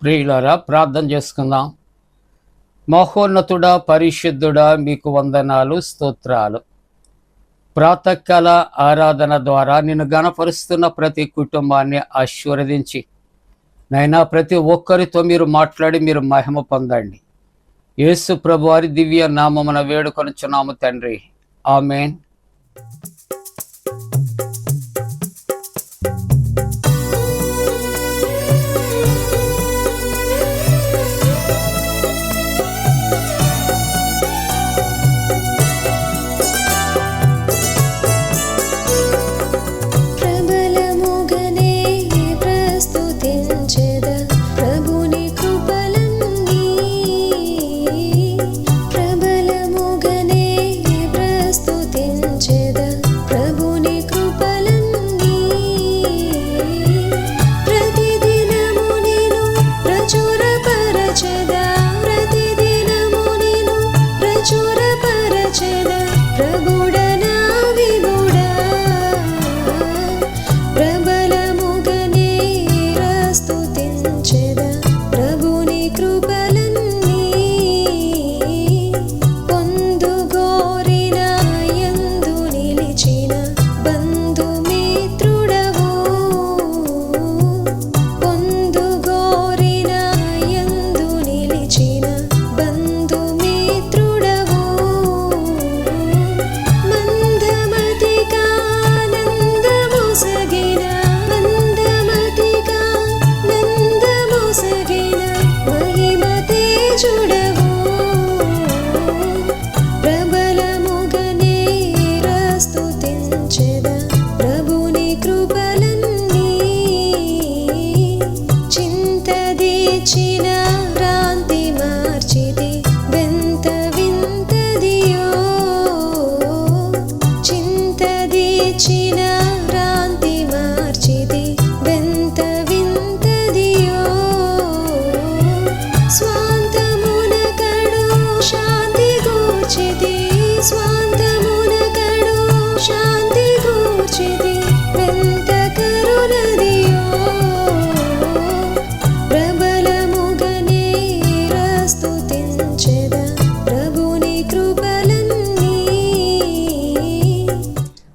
ప్రియులారా, ప్రార్థన చేసుకుందాం. మహోన్నతుడా, పరిశుద్ధుడా, మీకు వందనాలు, స్తోత్రాలు. ప్రాతకాల ఆరాధన ద్వారా నిన్ను గణపరుస్తున్న ప్రతి కుటుంబాన్ని ఆశీర్వదించి నైనా ప్రతి ఒక్కరితో మీరు మాట్లాడి మీరు మహిమ పొందండి. యేసు ప్రభు వారి దివ్య నామమున వేడుకొనుచున్నాము తండ్రి, ఆమేన్.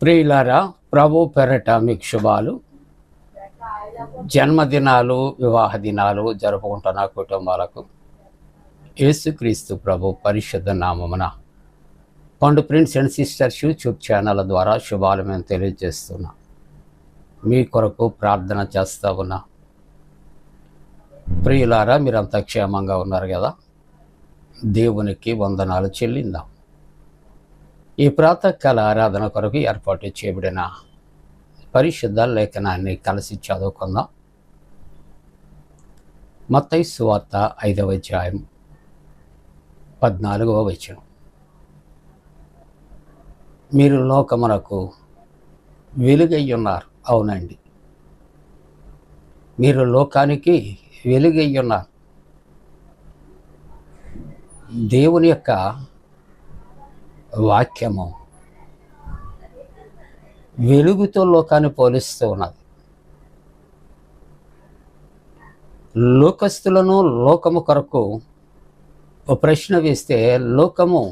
ప్రియులారా, ప్రభు పెరట మీకు శుభాలు. జన్మదినాలు, వివాహ దినాలు జరుపుకుంటున్న కుటుంబాలకు యేసుక్రీస్తు ప్రభు పరిశుద్ధ నామమున పండు prince and sisters YouTube channel ద్వారా శుభాలు మేము తెలియజేస్తున్నాం. మీ కొరకు ప్రార్థన చేస్తూ ఉన్నా. ప్రియులారా, మీరంతా క్షేమంగా ఉన్నారు కదా? దేవునికి వందనాలు చెల్లిందాం. ఈ ప్రాతకాల ఆరాధన కొరకు ఏర్పాటు చేయబడిన పరిశుద్ధ లేఖనాన్ని కలిసి చదువుకుందాం. మత్తయి సువార్త 5వ అధ్యాయం 14వ వచనం. మీరు లోకమునకు వెలుగై ఉన్నారు. అవునండి, మీరు లోకానికి వెలుగై ఉన్నారు. దేవుని యొక్క వాక్యము వెలుగుతో లోకాన్ని పోలిస్తూ ఉన్నది. లోకస్తులను లోకము కొరకు ఓ ప్రశ్న వేస్తే లోకము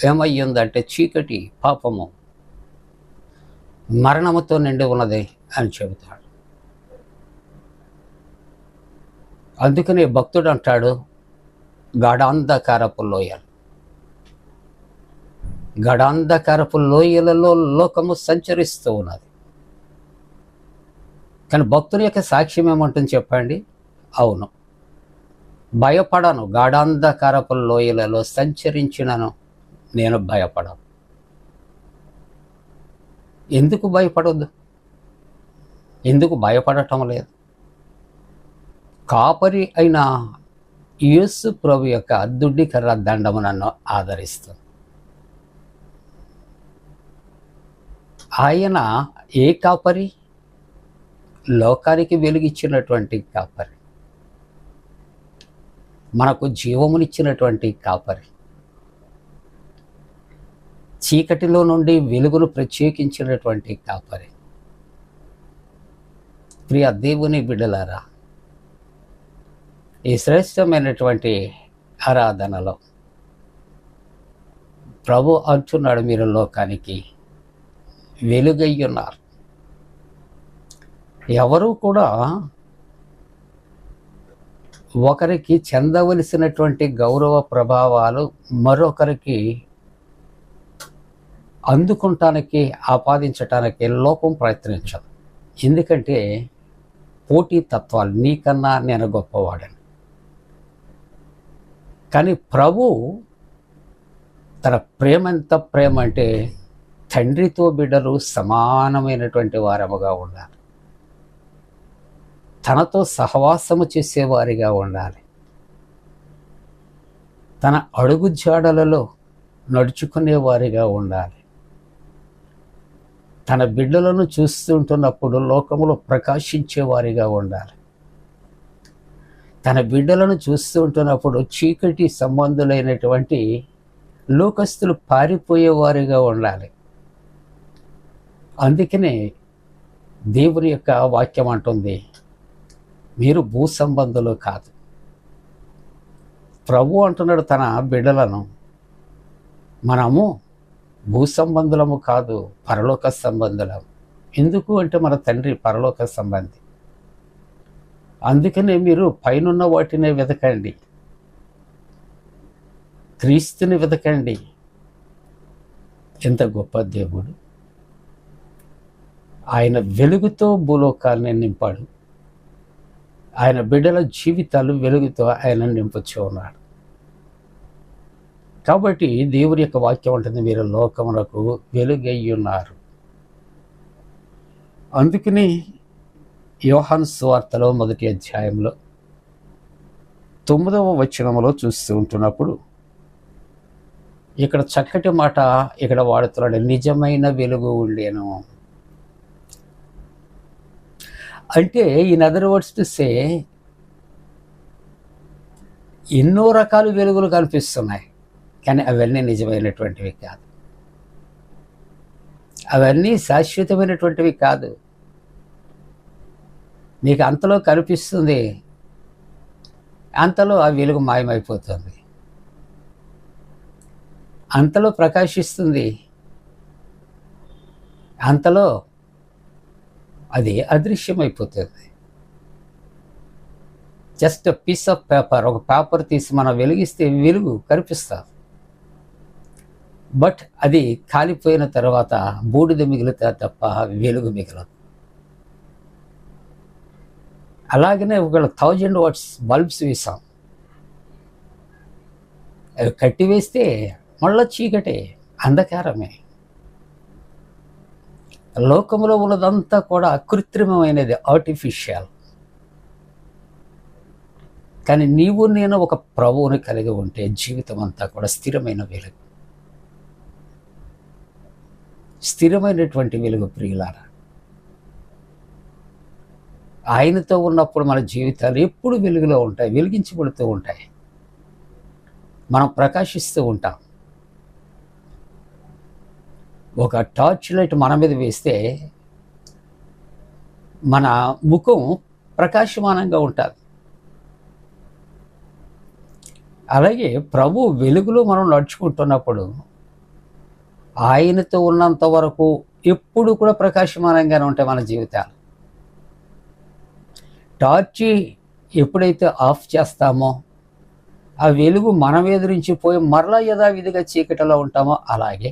ఏమయ్యిందంటే చీకటి, పాపము, మరణముతో నిండి ఉన్నది అని చెబుతాడు. అందుకనే భక్తుడు అంటాడు, గాఢాంధకారపు లోయలు, గడాంధకారపు లోయలలో లోకము సంచరిస్తూ ఉన్నది. కానీ భక్తుని యొక్క సాక్ష్యం ఏమంటుంది చెప్పండి? అవును, భయపడను, గాఢాంధకారపు లోయలలో సంచరించినను నేను భయపడను. ఎందుకు భయపడొద్దు? ఎందుకు భయపడటం లేదు? కాపరి అయిన యేసు ప్రభు యొక్క దుడ్డి కర్ర దండము నన్ను ఆదరిస్తుంది. ఆయన ఏ కాపరి? లోకానికి వెలుగిచ్చినటువంటి కాపరి, మనకు జీవమునిచ్చినటువంటి కాపరి, చీకటిలో నుండి వెలుగును ప్రత్యేకించినటువంటి కాపరి. ప్రియ దేవుని బిడ్డలారా, ఈ శ్రేష్టమైనటువంటి ఆరాధనలో ప్రభు అంటున్నాడు, మీరు లోకానికి వెలుగై ఉన్నారు. ఎవరు కూడా ఒకరికి చెందవలసినటువంటి గౌరవ ప్రభావాలు మరొకరికి అందుకుంటానికి, ఆపాదించటానికి లోకం ప్రయత్నించదు. ఎందుకంటే పోటీ తత్వాలు, నీకన్నా నేను గొప్పవాడని. కానీ ప్రభు తన ప్రేమ ఎంత ప్రేమ అంటే, తండ్రితో బిడ్డలు సమానమైనటువంటి వారముగా ఉండాలి, తనతో సహవాసము చేసేవారిగా ఉండాలి, తన అడుగు జాడలలో నడుచుకునేవారిగా ఉండాలి, తన బిడ్డలను చూస్తుంటున్నప్పుడు లోకములో ప్రకాశించేవారిగా ఉండాలి, తన బిడ్డలను చూస్తూ ఉంటున్నప్పుడు చీకటి సంబంధులైనటువంటి లోకస్తులు పారిపోయేవారిగా ఉండాలి. అందుకనే దేవుని యొక్క వాక్యం అంటుంది, మీరు భూ సంబంధులు కాదు. ప్రభు అంటున్నాడు తన బిడ్డలను, మనము భూ సంబంధులము కాదు, పరలోక సంబంధులము. ఎందుకు అంటే మన తండ్రి పరలోక సంబంధి. అందుకనే మీరు పైనున్న వాటినే వెతకండి, క్రీస్తుని వెతకండి. ఎంత గొప్ప దేవుడు! ఆయన వెలుగుతో భూలోకాన్ని నింపాడు. ఆయన బిడ్డల జీవితాలు వెలుగుతో ఆయన నింపుచూ ఉన్నాడు. కాబట్టి దేవుని యొక్క వాక్యం ఉంటుంది, మీరు లోకమునకు వెలుగై ఉన్నారు. అందుకని యోహాను సువార్తలో 1వ అధ్యాయంలో 9వ వచనములో చూస్తూ ఉంటున్నప్పుడు ఇక్కడ చక్కటి మాట ఇక్కడ వాడుతున్నాడు, నిజమైన వెలుగు ఉండేను. అంటే in other words to say, ఎన్నో రకాల వెలుగులు కనిపిస్తున్నాయి, కానీ అవన్నీ నిజమైనటువంటివి కాదు, అవన్నీ శాశ్వతమైనటువంటివి కాదు. నీకు అంతలో కనిపిస్తుంది, అంతలో ఆ వెలుగు మాయమైపోతుంది, అంతలో ప్రకాశిస్తుంది, అంతలో అది అదృశ్యమైపోతుంది. జస్ట్ పీస్ ఆఫ్ పేపర్, ఒక పేపర్ తీసి మనం వెలిగిస్తే వెలుగు కనిపిస్తుంది, బట్ అది కాలిపోయిన తర్వాత బూడిద మిగులుతా తప్ప వెలుగు మిగలదు. అలాగనే ఒక 1000 వాట్స్ బల్బ్స్ వేసాం, అవి కట్టివేస్తే మళ్ళీ చీకటే, అంధకారమే. లోకంలో ఉన్నదంతా కూడా కృత్రిమమైనది, ఆర్టిఫిషియల్. కానీ నీవు నేను ఒక ప్రభువుని కలిగి ఉంటే జీవితం అంతా కూడా స్థిరమైన వెలుగు, స్థిరమైనటువంటి వెలుగు ప్రియులారా. ఆయనతో ఉన్నప్పుడు మన జీవితాలు ఎప్పుడు వెలుగులో ఉంటాయి, వెలిగించబడుతూ ఉంటాయి, మనం ప్రకాశిస్తూ ఉంటాం. ఒక టార్చ్ లైట్ మన మీద వేస్తే మన ముఖం ప్రకాశమానంగా ఉంటుంది. అలాగే ప్రభు వెలుగులో మనం నడుచుకుంటున్నప్పుడు ఆయనతో ఉన్నంత వరకు ఎప్పుడు కూడా ప్రకాశమానంగానే ఉంటాయి మన జీవితాలు. టార్చి ఎప్పుడైతే ఆఫ్ చేస్తామో ఆ వెలుగు మన మీద నుంచి పోయి మరలా యథావిధిగా చీకటిలో ఉంటామో, అలాగే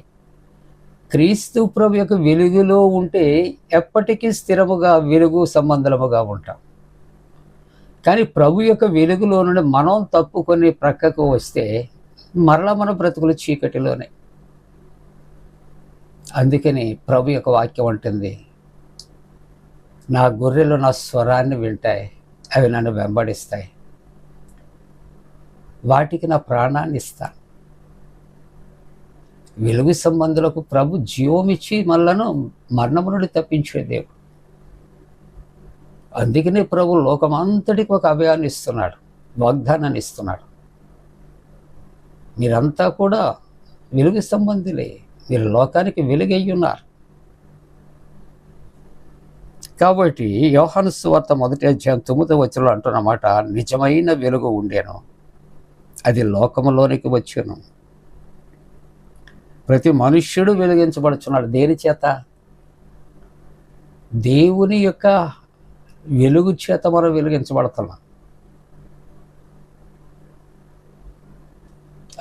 క్రీస్తు ప్రభు యొక్క వెలుగులో ఉంటే ఎప్పటికీ స్థిరముగా వెలుగు సంబంధముగా ఉంటాం. కానీ ప్రభు యొక్క వెలుగులో నుండి మనం తప్పుకొని ప్రక్కకు వస్తే మరలా మన బ్రతుకులు చీకటిలోనే. అందుకని ప్రభు యొక్క వాక్యం అంటుంది, నా గొర్రెలు నా స్వరాన్ని వింటాయి, అవి నన్ను వెంబడిస్తాయి, వాటికి నా ప్రాణాన్ని ఇస్తాను. వెలుగు సంబంధులకు ప్రభు జీవమిచ్చి మనలను మరణము నుండి తప్పించే దేవుడు. అందుకనే ప్రభు లోకమంతటికి ఒక అభయాన్ని ఇస్తున్నాడు, వాగ్దానాన్ని ఇస్తున్నాడు. మీరంతా కూడా వెలుగు సంబంధులే, మీరు లోకానికి వెలుగై ఉన్నారు. కాబట్టి యోహాను సువార్త 1:9 అంటున్నమాట, నిజమైన వెలుగు ఉండేను, అది లోకములోనికి వచ్చాను. ప్రతి మనుష్యుడు వెలిగించబడుచున్నాడు. దేని చేత? దేవుని యొక్క వెలుగు చేత మనం వెలిగించబడుతున్నాం.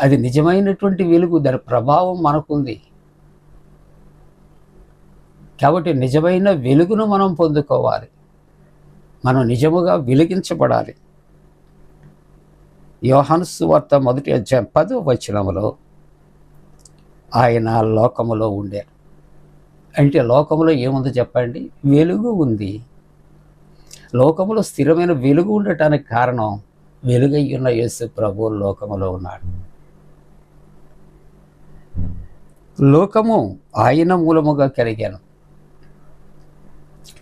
అది నిజమైనటువంటి వెలుగు, దాని ప్రభావం మనకుంది. కాబట్టి నిజమైన వెలుగును మనం పొందుకోవాలి, మనం నిజముగా వెలిగించబడాలి. యోహాను సువార్త 1:10 ఆయన లోకములో ఉండారు. అంటే లోకములో ఏముంది చెప్పండి? వెలుగు ఉంది. లోకములో స్థిరమైన వెలుగు ఉండటానికి కారణం, వెలుగయ్యున్న యేసు ప్రభువు లోకములో ఉన్నాడు. లోకము ఆయన మూలముగా కలిగాను.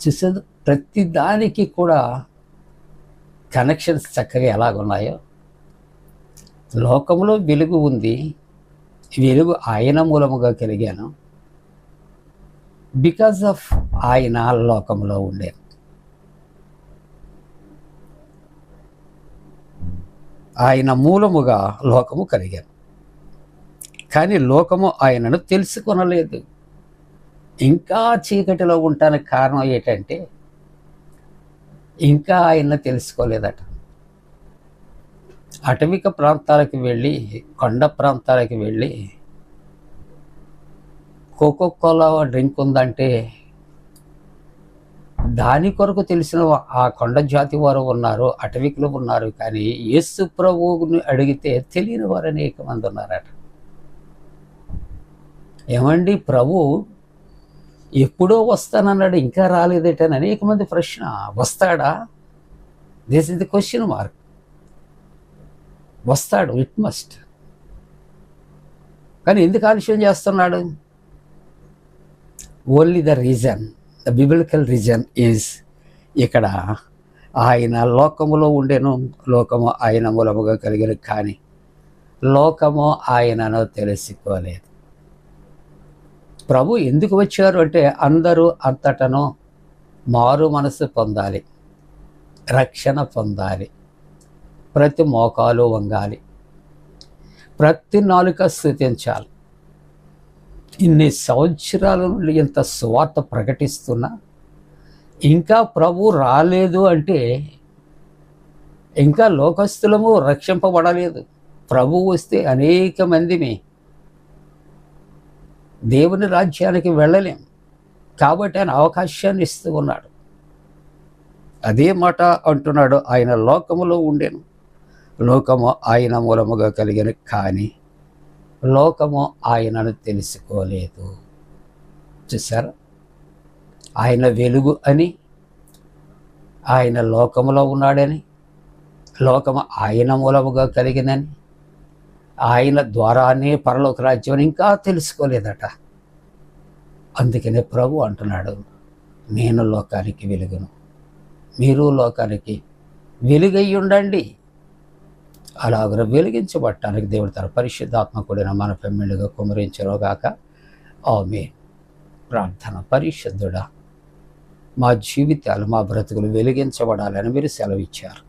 చూసేది ప్రతి దానికి కూడా కనెక్షన్స్ చక్కగా ఎలాగున్నాయో, లోకములో వెలుగు ఉంది, వెలుగు ఆయన మూలముగా కలిగాను, బికాజ్ ఆఫ్ ఆయన లోకంలో ఉండాను. ఆయన మూలముగా లోకము కలిగాను. కానీ లోకము ఆయనను తెలుసుకొనలేదు. ఇంకా చీకటిలో ఉండటానికి కారణం ఏంటంటే, ఇంకా ఆయన్ని తెలుసుకోలేదట. అటవిక ప్రాంతాలకు వెళ్ళి, కొండ ప్రాంతాలకు వెళ్ళి కోకోకోలా డ్రింక్ ఉందంటే దాని కొరకు తెలిసిన ఆ కొండ జాతి వారు ఉన్నారు, అటవికులు ఉన్నారు. కానీ యేసు ప్రభువుని అడిగితే తెలియని వారు అనేక మంది ఉన్నారట. ఏమండి, ప్రభు ఎప్పుడో వస్తానన్నాడు, ఇంకా రాలేదేటని అనేక మంది ప్రశ్న. వస్తాడా? This is the question mark. వస్తాడు, ఇట్ మస్ట్. కానీ ఎందుకు ఆలస్యం చేస్తున్నాడు? Only the reason, the biblical reason is, ఇక్కడ ఆయన లోకములో ఉండేను, లోకము ఆయన మూలముగా కలిగిన, కానీ లోకము ఆయనను తెలుసుకోలేదు. ప్రభు ఎందుకు వచ్చారు అంటే, అందరూ అంతటను మారు మనసు పొందాలి, రక్షణ పొందాలి, ప్రతి మోకాలు వంగాలి, ప్రతి నాలుక స్తుతించాలి. ఇన్ని సంవత్సరాల నుండి ఇంత సువార్త ప్రకటిస్తున్నా ఇంకా ప్రభు రాలేదు అంటే, ఇంకా లోకస్తులము రక్షింపబడలేదు. ప్రభు వస్తే అనేక మందిని దేవుని రాజ్యానికి వెళ్ళలేం. కాబట్టి ఆయన అవకాశాన్ని ఇస్తూ ఉన్నాడు. అదే మాట అంటున్నాడు, ఆయన లోకములో ఉండేను, లోకము ఆయన మూలముగా కలిగిన, కానీ లోకము ఆయనను తెలుసుకోలేదు. చూసారా? ఆయన వెలుగు అని, ఆయన లోకములో ఉన్నాడని, లోకము ఆయన మూలముగా కలిగినని, ఆయన ద్వారానే పరలోక రాజ్యం ఇంకా తెలుసుకోలేదట. అందుకనే ప్రభు అంటున్నాడు, నేను లోకానికి వెలుగును, మీరు లోకానికి వెలుగై ఉండండి. అలాగ వెలిగించబడటానికి దేవుడు తన పరిశుద్ధాత్మ కూడిన మన పెమ్మిడిగా కుమరించరోగాక. ఆమేన్. ప్రార్థన. పరిశుద్ధుడా, మా జీవితాలు, మా బ్రతుకులు వెలిగించబడాలని మీరు సెలవిచ్చారు.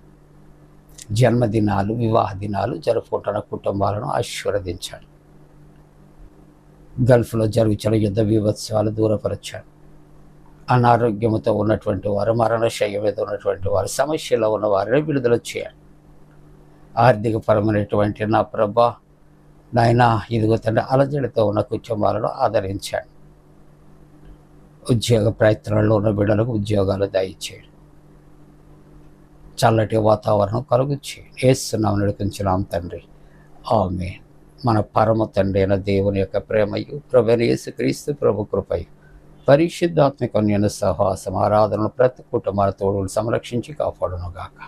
జన్మదినాలు, వివాహ దినాలు జరుపుకుంటున్న కుటుంబాలను ఆశీర్వదించాడు. గల్ఫ్లో జరుగుతున్న యుద్ధ వివత్సవాలు దూరపరచాడు. అనారోగ్యంతో ఉన్నటువంటి వారు, మరణశయ్య మీద ఉన్నటువంటి వారు, సమస్యలో ఉన్న వారిని విడుదల చేయాలి. ఆర్థికపరమైనటువంటి నా ప్రభా, నాయన ఇదిగో తండ్రి, అలజడితో ఉన్న కుటుంబాలను ఆదరించాడు. ఉద్యోగ ప్రయత్నాల్లో ఉన్న బిడ్డలకు ఉద్యోగాలు దయచేయండి. చల్లటి వాతావరణం కలుగు చేయండి. యేసునామమున నడిపించున్నాం తండ్రి. ఆమేన్. మన పరమ తండ్రి అయిన దేవుని యొక్క ప్రేమయు, ప్రభువైన యేసుక్రీస్తు ప్రభు కృపయు, పరిశుద్ధాత్మిక అన్యోన్య సహవాసం, ఆరాధనలు ప్రతి కుటుంబాల తోడును సంరక్షించి కాపాడును గాక.